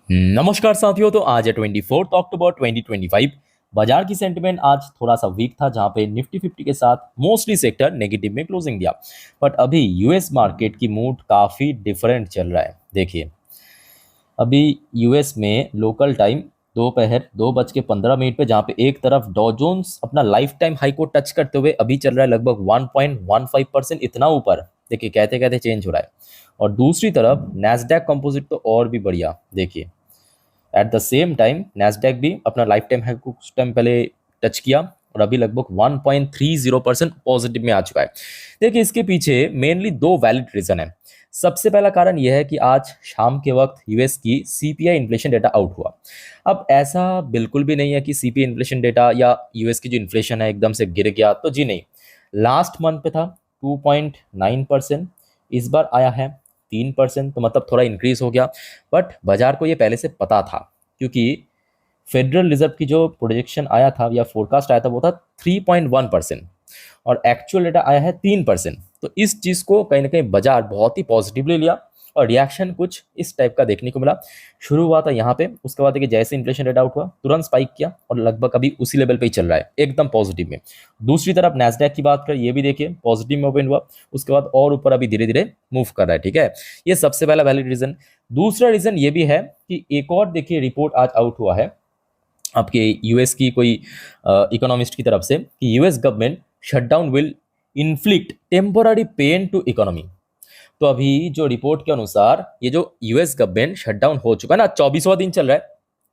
नमस्कार साथियों। तो आज है 24 अक्टूबर 2025। बाजार की सेंटिमेंट आज थोड़ा सा वीक था, जहां पे निफ्टी 50 के साथ मोस्टली सेक्टर नेगेटिव में क्लोजिंग दिया। बट अभी यूएस मार्केट की मूड काफ़ी डिफरेंट चल रहा है। देखिए, अभी यूएस में लोकल टाइम दोपहर 2:15 पे, जहाँ पे एक तरफ डॉ जोन्स अपना लाइफ टाइम हाई को टच करते हुए अभी चल रहा है लगभग 1.15% इतना ऊपर। देखिए, कहते कहते चेंज हो रहा है। और दूसरी तरफ नैस्डैक कंपोजिट तो और भी बढ़िया। देखिए, at the same time Nasdaq भी अपना लाइफ टाइम हाई को कुछ टाइम पहले टच किया और अभी लगभग 1.30% पॉजिटिव में आ चुका है। देखिए, इसके पीछे मेनली दो वैलिड रीजन है। सबसे पहला कारण यह है कि आज शाम के वक्त यूएस की सीपीआई इन्फ्लेशन डेटा आउट हुआ। अब ऐसा बिल्कुल भी नहीं है कि सीपीआई इन्फ्लेशन डेटा या यूएस की जो इन्फ्लेशन है एकदम से गिर गया, तो जी नहीं। लास्ट मंथ पे था 2.9%, इस बार आया है 3%, तो मतलब थोड़ा इंक्रीज हो गया। बट बाजार को ये पहले से पता था, क्योंकि फेडरल रिजर्व की जो प्रोजेक्शन आया था या फोरकास्ट आया था वो था 3.1% और एक्चुअल डेटा आया है 3%। तो इस चीज़ को कहीं ना कहीं बाजार बहुत ही पॉजिटिवली लिया और रिएक्शन कुछ इस टाइप का देखने को मिला। शुरू हुआ था यहाँ पे, उसके बाद देखिए जैसे इन्फ्लेशन डेटा आउट हुआ तुरंत स्पाइक किया और लगभग अभी उसी लेवल पे ही चल रहा है, एकदम पॉजिटिव में। दूसरी तरफ नैस्डैक की बात करें, ये भी देखिए पॉजिटिव में ओपन हुआ, उसके बाद और ऊपर अभी धीरे धीरे मूव कर रहा है। ठीक है, ये सबसे पहला वैलिड रीजन। दूसरा रीजन ये भी है कि एक और देखिए रिपोर्ट आज आउट हुआ है आपके यूएस की कोई इकोनॉमिस्ट की तरफ से कि US government shutdown will inflict temporary pain to economy. तो अभी जो रिपोर्ट के अनुसार ये जो यूएस गवर्नमेंट शटडाउन हो चुका है ना, 24वां दिन चल रहा है,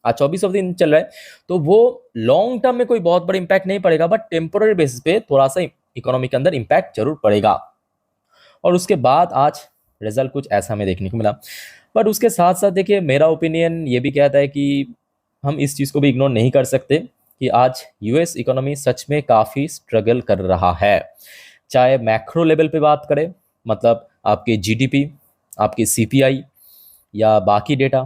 आज 24वां दिन चल रहा है, तो वो लॉन्ग टर्म में कोई बहुत बड़ा इंपैक्ट नहीं पड़ेगा, बट टेम्पोररी बेसिस पे थोड़ा सा इकोनॉमी के अंदर इंपैक्ट जरूर पड़ेगा। और उसके बाद आज रिजल्ट कुछ ऐसा हमें देखने को मिला। बट उसके साथ साथ देखिए, मेरा ओपिनियन ये भी कहता है कि हम इस चीज़ को भी इग्नोर नहीं कर सकते कि आज यूएस इकोनॉमी सच में काफ़ी स्ट्रगल कर रहा है। चाहे मैक्रो लेवल पे बात करें, मतलब आपके जीडीपी, आपके सीपीआई या बाकी डेटा,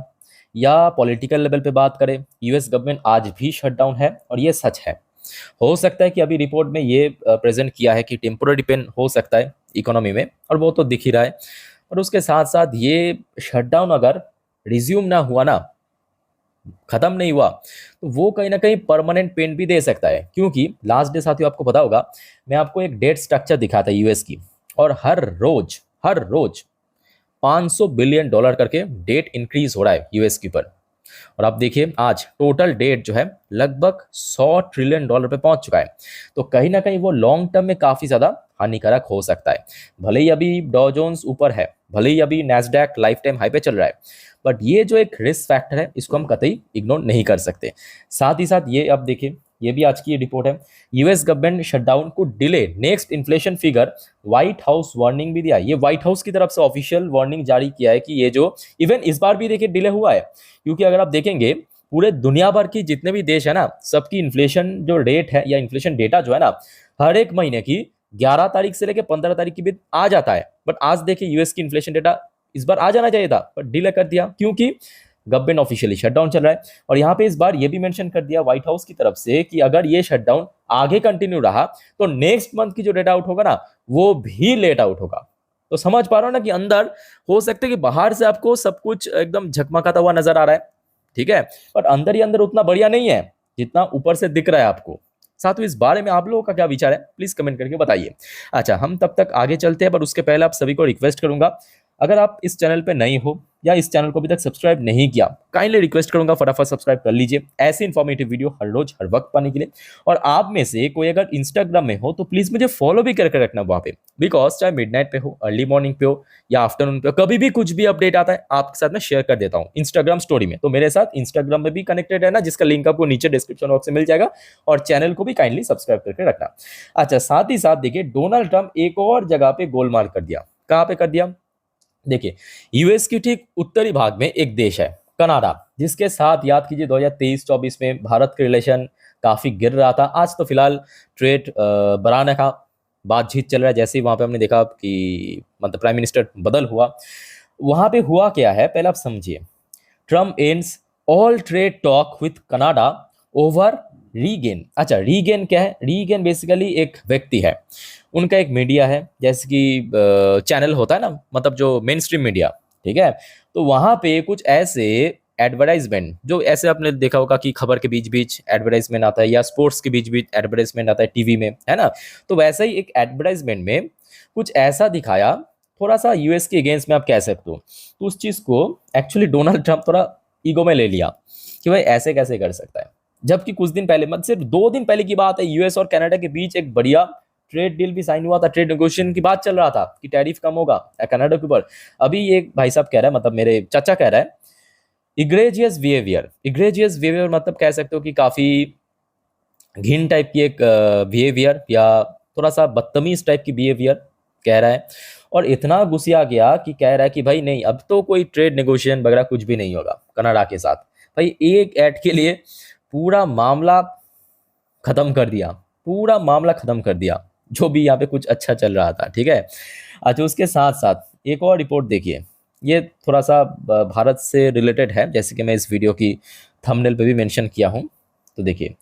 या पॉलिटिकल लेवल पे बात करें, यूएस गवर्नमेंट आज भी शटडाउन है और ये सच है। हो सकता है कि अभी रिपोर्ट में ये प्रेजेंट किया है कि टेम्पोररी पेन हो सकता है इकोनॉमी में, और वो तो दिख ही रहा है। और उसके साथ साथ ये शटडाउन अगर रिज्यूम ना हुआ ना, खत्म नहीं हुआ, तो वो कहीं ना कहीं परमानेंट पेन भी दे सकता है। क्योंकि लास्ट डे साथियों आपको पता होगा, मैं आपको एक डेट स्ट्रक्चर दिखाता यूएस की, और हर रोज 500 बिलियन डॉलर करके डेट इंक्रीज हो रहा है यूएस के ऊपर। और आप देखिए आज टोटल डेट जो है लगभग 100 ट्रिलियन डॉलर पे पहुंच चुका है। तो कहीं ना कहीं वो लॉन्ग टर्म में काफी ज्यादा हानिकारक हो सकता है। भले ही अभी डॉ जोन्स ऊपर है, भले ही अभी नैस्डैक लाइफ टाइम हाई पे चल रहा है, बट ये जो एक रिस्क फैक्टर है इसको हम कतई इग्नोर नहीं कर सकते। साथ ही साथ ये अब देखिए, ये भी आज की रिपोर्ट है, यूएस गवर्नमेंट शटडाउन को delay next inflation figure. White house warning भी दिया, ये व्हाइट हाउस की तरफ से ऑफिशियल वार्निंग जारी किया है कि ये जो इवन इस बार भी देखिए डिले हुआ है। क्योंकि अगर आप देखेंगे पूरे दुनिया भर की जितने भी देश है ना, सबकी इन्फ्लेशन जो रेट है या इन्फ्लेशन डेटा जो है ना, हर एक महीने की 11 तारीख से लेकर 15 तारीख के बीच आ जाता है। बट आज देखिए यूएस की इन्फ्लेशन डेटा इस बार आ जाना चाहिए था, बट डिले कर दिया क्योंकि गवर्नमेंट ऑफिशियली शटडाउन चल रहा है। और यहाँ पे इस बार ये भी मेंशन कर दिया व्हाइट हाउस की तरफ से कि अगर ये शटडाउन आगे कंटिन्यू रहा तो नेक्स्ट मंथ की जो डेटा आउट होगा ना, वो भी लेट आउट होगा। तो समझ पा रहा हूं ना कि अंदर हो सकता है कि बाहर से आपको सब कुछ एकदम झकमकाता हुआ नजर आ रहा है, ठीक है, बट अंदर ही अंदर उतना बढ़िया नहीं है जितना ऊपर से दिख रहा है आपको। साथियों, इस बारे में आप लोगों का क्या विचार है, प्लीज कमेंट करके बताइए। अच्छा, हम तब तक आगे चलते हैं, पर उसके पहले आप सभी को रिक्वेस्ट करूंगा, अगर आप इस चैनल पे नए हो या इस चैनल को अभी तक सब्सक्राइब नहीं किया, काइंडली रिक्वेस्ट करूंगा फटाफट सब्सक्राइब कर लीजिए ऐसे इन्फॉर्मेटिव वीडियो हर रोज हर वक्त पाने के लिए। और आप में से कोई अगर इंस्टाग्राम में हो तो प्लीज मुझे फॉलो भी करके रखना वहां पे, बिकॉज चाहे मिडनाइट पे हो, अर्ली मॉर्निंग पे हो या आफ्टरनून पे हो, कभी भी कुछ भी अपडेट आता है आपके साथ में शेयर कर देता हूँ इंस्टाग्राम स्टोरी में। तो मेरे साथ इंस्टाग्राम में भी कनेक्टेड है ना, जिसका लिंक आपको नीचे डिस्क्रिप्शन बॉक्स में मिल जाएगा, और चैनल को भी काइंडली सब्सक्राइब करके रखना। अच्छा, साथ ही साथ देखिए, डोनाल्ड ट्रंप एक और जगह पे गोलमाल कर दिया। कहाँ पे कर दिया? देखिए, यूएस की ठीक उत्तरी भाग में एक देश है कनाडा, जिसके साथ याद कीजिए 2023-24 में भारत के रिलेशन काफी गिर रहा था। आज तो फिलहाल ट्रेड बढ़ाने का बातचीत चल रहा है। जैसे ही वहां पे हमने देखा कि मतलब प्राइम मिनिस्टर बदल हुआ, वहां पे हुआ क्या है पहले आप समझिए। Trump ends all trade talk with Canada over regain. अच्छा, रीगेन क्या है? रीगेन बेसिकली एक व्यक्ति है, उनका एक मीडिया है, जैसे कि चैनल होता है ना, मतलब जो मेन स्ट्रीम मीडिया, ठीक है। तो वहां पे कुछ ऐसे एडवर्टाइजमेंट, जो ऐसे आपने देखा होगा कि खबर के बीच बीच एडवर्टाइजमेंट आता है या स्पोर्ट्स के बीच बीच एडवर्टाइजमेंट आता है टीवी में, है ना। तो वैसे ही एक एडवर्टाइजमेंट में कुछ ऐसा दिखाया, थोड़ा सा यूएस के अगेंस्ट में आप कह सकते हो। तो उस चीज़ को एक्चुअली डोनाल्ड ट्रंप थोड़ा ईगो में ले लिया कि भाई ऐसे कैसे कर सकता है, जबकि कुछ दिन पहले, मतलब सिर्फ 2 दिन पहले की बात है, यूएस और कनाडा के बीच एक बढ़िया ट्रेड डील भी साइन हुआ था, ट्रेड नेगोशिएशन की बात चल रहा था कि टैरिफ कम होगा कनाडा के ऊपर। अभी ये भाई साहब कह रहा है, मतलब मेरे चाचा कह रहा है, इग्रेजियस बिहेवियर, इग्रेजियस बिहेवियर मतलब कह सकते हो कि काफी घिन टाइप की एक बिहेवियर या थोड़ा सा बदतमीज टाइप की बिहेवियर कह रहा है। और इतना गुस्सा गया कि कह रहा है कि भाई नहीं, अब तो कोई ट्रेड नेगोशिएशन वगैरह कुछ भी नहीं होगा कनाडा के साथ। भाई एक ऐड के लिए पूरा मामला खत्म कर दिया, पूरा मामला खत्म कर दिया, जो भी यहाँ पे कुछ अच्छा चल रहा था, ठीक है। अच्छा, उसके साथ साथ एक और रिपोर्ट देखिए, ये थोड़ा सा भारत से रिलेटेड है, जैसे कि मैं इस वीडियो की थंबनेल पे भी मेंशन किया हूँ। तो देखिए,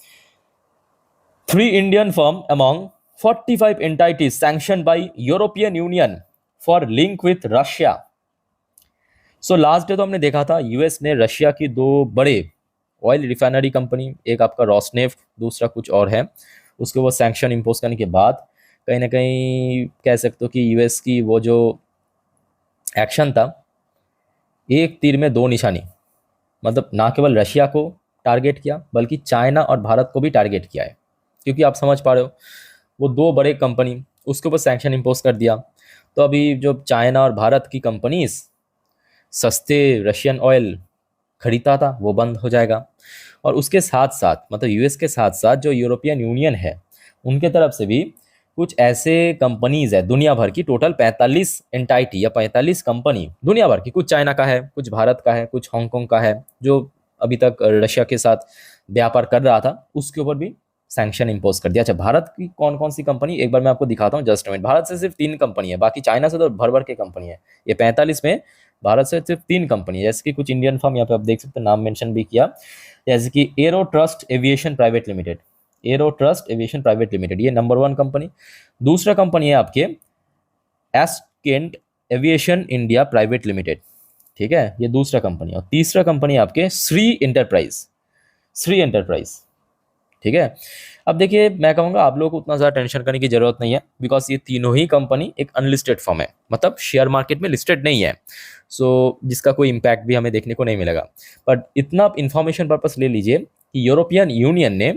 3 Indian firm among 45 entities sanctioned by European Union for link with Russia। So last day तो हमने देखा था यूएस ने रशिया की 2 बड़े ऑयल रिफाइनरी कंपनी, एक आपका रॉसनेफ्ट, दूसरा कुछ और है, उसके वो सैंक्शन इम्पोज करने के बाद कहीं ना कहीं कह सकते हो कि यूएस की वो जो एक्शन था, एक तीर में 2 निशानी, मतलब ना केवल रशिया को टारगेट किया बल्कि चाइना और भारत को भी टारगेट किया है। क्योंकि आप समझ पा रहे हो, वो 2 बड़े कंपनी, उसके ऊपर सैंक्शन इम्पोज कर दिया। तो अभी जो चाइना और भारत की कंपनीज सस्ते रशियन ऑयल खरीदता था वो बंद हो जाएगा। और उसके साथ साथ, मतलब यूएस के साथ साथ जो यूरोपियन यूनियन है, उनके तरफ से भी कुछ ऐसे कंपनीज है दुनिया भर की, टोटल 45 एंटाइटी या 45 कंपनी दुनिया भर की, कुछ चाइना का है, कुछ भारत का है, कुछ हांगकांग का है, जो अभी तक रशिया के साथ व्यापार कर रहा था, उसके ऊपर भी सैंक्शन इम्पोज कर दिया। अच्छा, भारत की कौन कौन सी कंपनी, एक बार मैं आपको दिखाता हूँ, जस्ट मिनट। भारत से सिर्फ 3 कंपनी है, बाकी चाइना से तो भर भर के कंपनी है। ये 45 में भारत से सिर्फ 3 कंपनी है, जैसे कि कुछ इंडियन फर्म यहाँ पे आप देख सकते हैं, नाम मेंशन भी किया, जैसे कि arrow trust aviation private limited, arrow trust aviation private limited, ये नंबर 1 कंपनी। दूसरा कंपनी है आपके एस्केंट एविएशन इंडिया प्राइवेट लिमिटेड, ठीक है, ये दूसरा कंपनी। और तीसरा कंपनी है आपके श्री एंटरप्राइज, श्री एंटरप्राइज, ठीक है। अब देखिए, मैं कहूँगा आप लोगों को उतना ज़्यादा टेंशन करने की जरूरत नहीं है, बिकॉज ये तीनों ही कंपनी एक अनलिस्टेड फर्म है, मतलब शेयर मार्केट में लिस्टेड नहीं है। सो जिसका कोई इम्पैक्ट भी हमें देखने को नहीं मिलेगा। बट इतना आप इंफॉर्मेशन पर्पस ले लीजिए कि यूरोपियन यूनियन ने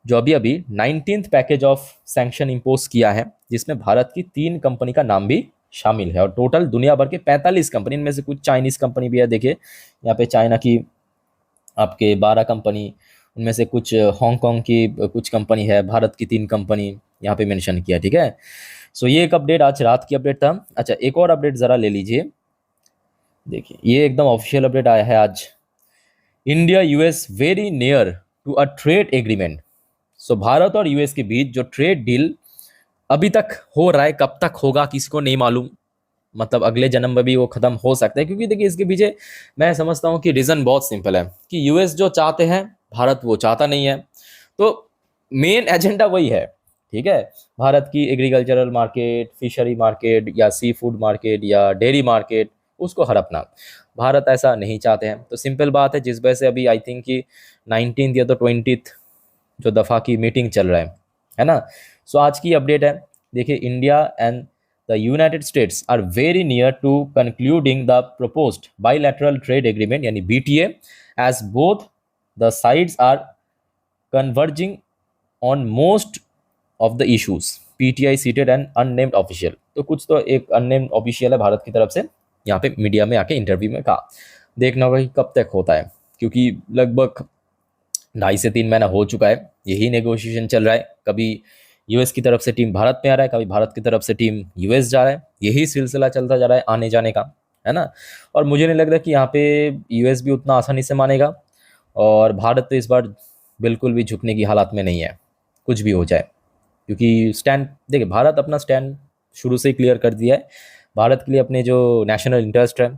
जो अभी अभी 19th package of sanction impose किया है, जिसमें भारत की 3 कंपनी का नाम भी शामिल है, और टोटल दुनिया भर के 45 कंपनी, इनमें से कुछ चाइनीज कंपनी भी है। देखिए यहाँ पे चाइना की आपके 12 कंपनी, उनमें से कुछ हांगकांग की कुछ कंपनी है, भारत की 3 कंपनी यहाँ पे मेंशन किया, ठीक है। सो ये एक अपडेट आज रात की अपडेट था। अच्छा, एक और अपडेट ज़रा ले लीजिए, देखिए ये एकदम ऑफिशियल अपडेट आया है आज। India US very near to a trade agreement. So Bharat और यूएस के बीच जो ट्रेड डील अभी तक हो रहा है, कब तक होगा किसी को नहीं मालूम, मतलब अगले जन्म में भी वो खत्म हो सकता है। क्योंकि देखिए इसके पीछे मैं समझता हूँ कि रीज़न बहुत सिंपल है कि यूएस जो चाहते हैं भारत वो चाहता नहीं है। तो मेन एजेंडा वही है, ठीक है। भारत की एग्रीकल्चरल मार्केट, फिशरी मार्केट या सी फूड मार्केट या डेयरी मार्केट, उसको हड़पना भारत ऐसा नहीं चाहते हैं। तो सिंपल बात है, जिस वजह से अभी आई थिंक कि 19th या तो 20th जो दफ़ा की मीटिंग चल रहा है ना। सो आज की अपडेट है, देखिए India and the United States are very near to concluding the proposed bilateral trade agreement यानी BTA, as both the sides are converging on most of the issues. PTI cited and unnamed official, तो कुछ तो एक unnamed official है भारत की तरफ से, यहाँ पे मीडिया में आके इंटरव्यू में कहा। देखना होगा कि कब तक होता है, क्योंकि लगभग 2.5 से 3 महीना हो चुका है, यही नेगोशिएशन चल रहा है। कभी यूएस की तरफ से टीम भारत में आ रहा है, कभी भारत की तरफ से टीम यूएस जा रहा है, यही सिलसिला चलता जा रहा है आने जाने का, है ना। और मुझे नहीं लगता कि यहाँ पे यूएस भी उतना आसानी से मानेगा, और भारत तो इस बार बिल्कुल भी झुकने की हालत में नहीं है, कुछ भी हो जाए। क्योंकि स्टैंड देखिए, भारत अपना स्टैंड शुरू से ही क्लियर कर दिया है। भारत के लिए अपने जो नेशनल इंटरेस्ट है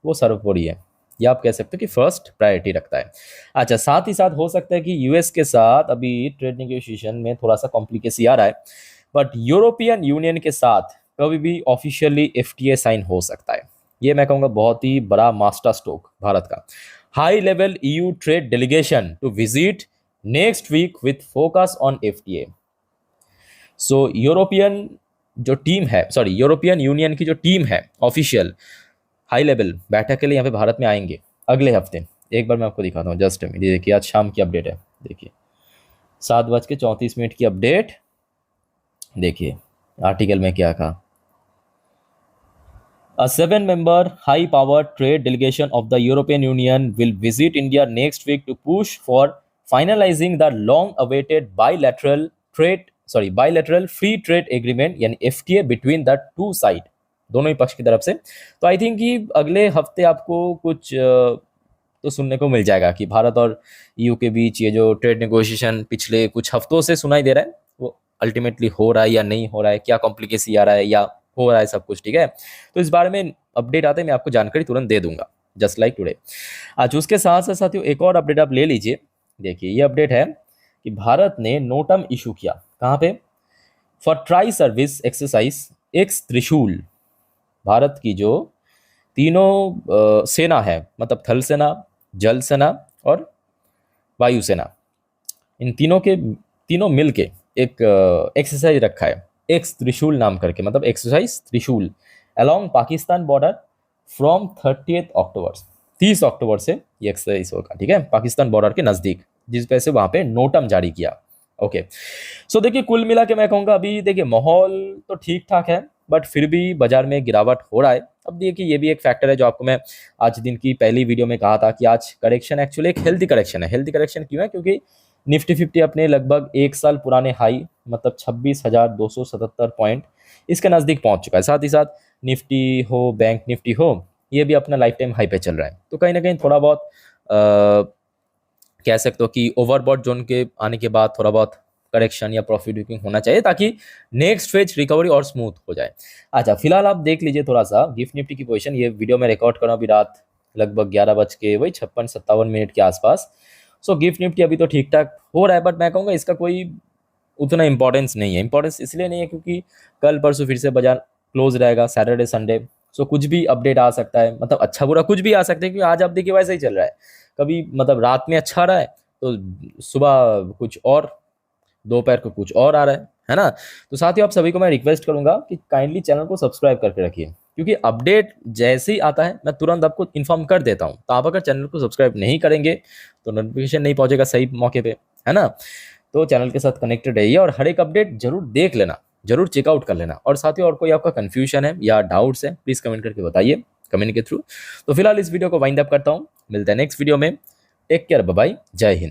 वो सर्वोपरि है, या आप कह सकते हो कि फर्स्ट प्रायोरिटी रखता है। अच्छा, साथ ही साथ हो सकता है कि यूएस के साथ अभी ट्रेड नेगोशिएशन में थोड़ा सा कॉम्प्लिकेसी आ रहा है, बट यूरोपियन यूनियन के साथ कभी भी ऑफिशियली एफटीए साइन हो सकता है। ये मैं कहूँगा बहुत ही बड़ा मास्टर स्ट्रोक भारत का। high level EU trade delegation to visit next week with focus on FTA. So European जो टीम है, सॉरी यूरोपियन यूनियन की जो टीम है ऑफिशियल हाई लेवल बैठक के लिए यहाँ पे भारत में आएंगे अगले हफ्ते। एक बार मैं आपको दिखाता हूँ, जस्ट ये देखिए आज शाम की अपडेट है, देखिए 7:34 की अपडेट। देखिए आर्टिकल में क्या कहा, A 7-member high-powered trade delegation of the European Union will visit India next week to push for finalizing the long-awaited bilateral free trade agreement यानी FTA between the two side, दोनों ही पक्ष की तरफ से। तो आई थिंक कि अगले हफ्ते आपको कुछ तो सुनने को मिल जाएगा कि भारत और EU के बीच ये जो ट्रेड नेगोशिएशन पिछले कुछ हफ्तों से सुनाई दे रहा है वो अल्टीमेटली हो रहा है या नहीं हो रहा है, क्या कॉम्प्लिकेसी आ रहा है या हो रहा है सब कुछ, ठीक है। तो इस बारे में अपडेट आते हैं, मैं आपको जानकारी तुरंत दे दूंगा, जस्ट लाइक टुडे। आज उसके साथ साथ साथियों एक और अपडेट आप ले लीजिए। देखिए ये अपडेट है कि भारत ने नोटम इशू किया, कहाँ पे, for tri service exercise x त्रिशूल। भारत की जो तीनों सेना है, मतलब थल सेना, जल सेना और वायुसेना, इन तीनों मिलके एक एक्सरसाइज रखा है एक्स त्रिशूल नाम करके, मतलब एक्सरसाइज त्रिशूल अलोंग पाकिस्तान बॉर्डर फ्रॉम 30 अक्टूबर, 30 अक्टूबर से ये एक्सरसाइज होगा, ठीक है, पाकिस्तान बॉर्डर के नज़दीक, जिस वजह से वहाँ पे नोटम जारी किया। ओके सो देखिए कुल मिला के मैं कहूँगा अभी देखिए माहौल तो ठीक ठाक है, बट फिर भी बाजार में गिरावट हो रहा है। अब देखिए ये भी एक फैक्टर है जो आपको मैं आज दिन की पहली वीडियो में कहा था कि आज करेक्शन एक्चुअली एक हेल्दी करेक्शन है। हेल्दी करेक्शन क्यों है, क्योंकि निफ्टी 50 अपने लगभग एक साल पुराने हाई मतलब 26,277 पॉइंट इसके नज़दीक पहुंच चुका है। साथ ही साथ निफ्टी हो, बैंक निफ्टी हो, ये भी अपना लाइफ टाइम हाई पे चल रहा है। तो कहीं ना कहीं थोड़ा बहुत कह सकते हो कि ओवरबॉट जोन के आने के बाद थोड़ा बहुत करेक्शन या प्रॉफिट बुकिंग होना चाहिए ताकि नेक्स्ट फेज रिकवरी और स्मूथ हो जाए। अच्छा फिलहाल आप देख लीजिए थोड़ा सा गिफ्ट निफ्टी की पोजीशन, ये वीडियो में रिकॉर्ड कर रहा हूँ अभी रात लगभग 11:56-57 के आसपास। सो गिफ्ट निफ्टी अभी तो ठीक ठाक हो रहा है, बट मैं कहूँगा इसका कोई उतना इंपॉर्टेंस नहीं है। इंपॉर्टेंस इसलिए नहीं है क्योंकि कल परसों फिर से बाजार क्लोज रहेगा, सैटरडे संडे, सो कुछ भी अपडेट आ सकता है, मतलब अच्छा बुरा कुछ भी आ सकता है, क्योंकि आज आप देखिए वैसे ही चल रहा है, कभी मतलब रात में अच्छा आ रहा है तो सुबह कुछ और, दोपहर को कुछ और आ रहा है ना। तो साथ ही आप सभी को मैं रिक्वेस्ट करूंगा कि काइंडली चैनल को सब्सक्राइब करके रखिए, क्योंकि अपडेट जैसे ही आता है मैं तुरंत आपको इन्फॉर्म कर देता हूं। तो आप अगर चैनल को सब्सक्राइब नहीं करेंगे तो नोटिफिकेशन नहीं पहुंचेगा सही मौके पे, है ना। तो चैनल के साथ कनेक्टेड रहिए और हर एक अपडेट जरूर देख लेना, जरूर चेकआउट कर लेना। और साथ ही और कोई आपका कन्फ्यूजन है या डाउट्स है प्लीज़ कमेंट करके बताइए, कमेंट के थ्रू। तो फिलहाल इस वीडियो को वाइंड अप करता हूँ, मिलते हैं नेक्स्ट वीडियो में। टेक केयर, बाय बाय, जय हिंद।